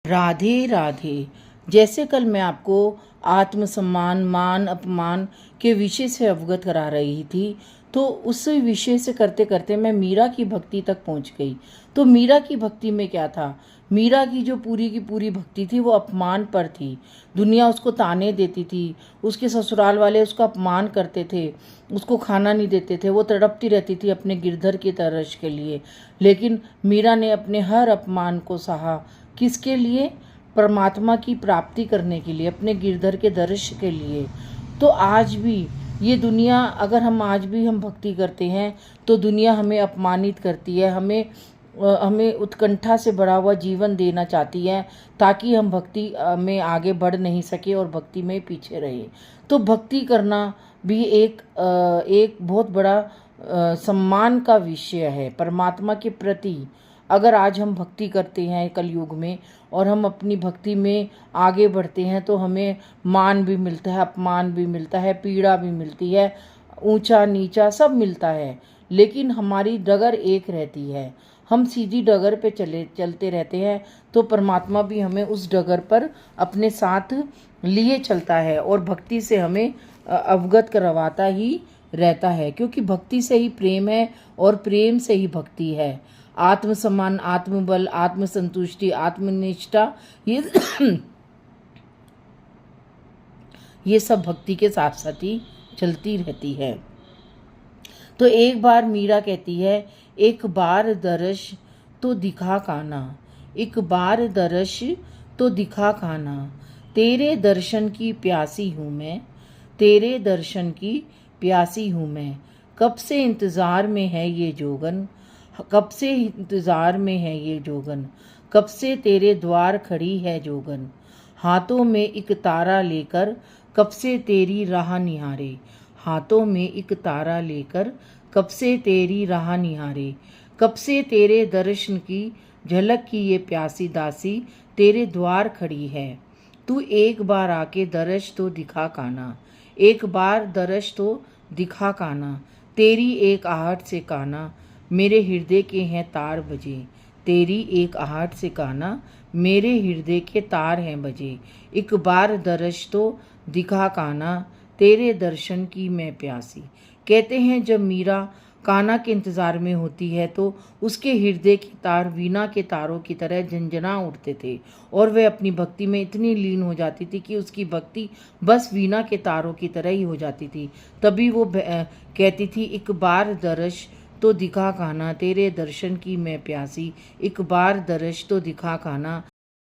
राधे राधे। जैसे कल मैं आपको आत्मसम्मान मान अपमान के विषय से अवगत करा रही थी, तो उस विषय से करते करते मैं मीरा की भक्ति तक पहुंच गई। तो मीरा की भक्ति में क्या था? मीरा की जो पूरी की पूरी भक्ति थी वो अपमान पर थी। दुनिया उसको ताने देती थी, उसके ससुराल वाले उसका अपमान करते थे, उसको खाना नहीं देते थे, वो तड़पती रहती थी अपने गिरधर की तरस के लिए। लेकिन मीरा ने अपने हर अपमान को सहा। किसके लिए? परमात्मा की प्राप्ति करने के लिए, अपने गिरधर के दर्शन के लिए। तो आज भी ये दुनिया, अगर हम आज भी हम भक्ति करते हैं तो दुनिया हमें अपमानित करती है, हमें उत्कंठा से भरा हुआ जीवन देना चाहती है, ताकि हम भक्ति में आगे बढ़ नहीं सके और भक्ति में पीछे रहे। तो भक्ति करना भी एक बहुत बड़ा सम्मान का विषय है परमात्मा के प्रति। अगर आज हम भक्ति करते हैं कलयुग में और हम अपनी भक्ति में आगे बढ़ते हैं तो हमें मान भी मिलता है, अपमान भी मिलता है, पीड़ा भी मिलती है, ऊंचा नीचा सब मिलता है, लेकिन हमारी डगर एक रहती है। हम सीधी डगर पे चलते रहते हैं तो परमात्मा भी हमें उस डगर पर अपने साथ लिए चलता है और भक्ति से हमें अवगत करवाता ही रहता है, क्योंकि भक्ति से ही प्रेम है और प्रेम से ही भक्ति है। आत्मसम्मान, आत्मबल, आत्मसंतुष्टि, आत्मनिष्ठा, ये सब भक्ति के साथ साथ ही चलती रहती है। तो एक बार मीरा कहती है, एक बार दर्श तो दिखा काना, एक बार दर्श तो दिखा काना, तेरे दर्शन की प्यासी हूँ मैं, तेरे दर्शन की प्यासी हूँ मैं। कब से इंतज़ार में है ये जोगन, कब से इंतज़ार में है ये जोगन, कब से तेरे द्वार खड़ी है जोगन। हाथों में एक तारा लेकर कब से तेरी राह निहारे, हाथों में एक तारा लेकर कब से तेरी राह निहारे। कब से तेरे दर्शन की झलक की ये प्यासी दासी तेरे द्वार खड़ी है। तू एक बार आके दर्श तो दिखा काना, एक बार दर्श तो दिखा काना, तेरी एक आहट से काना मेरे हृदय के हैं तार बजे, तेरी एक आहट से काना मेरे हृदय के तार हैं बजे। एक बार दर्श तो दिखा काना, तेरे दर्शन की मैं प्यासी। कहते हैं जब मीरा काना के इंतज़ार में होती है तो उसके हृदय के तार वीणा के तारों की तरह झंझना उठते थे और वह अपनी भक्ति में इतनी लीन हो जाती थी कि उसकी भक्ति बस वीणा के तारों की तरह ही हो जाती थी। तभी वो कहती थी, एक बार दर्श तो दिखा काना, तेरे दर्शन की मैं प्यासी, एक बार दर्श तो दिखा काना।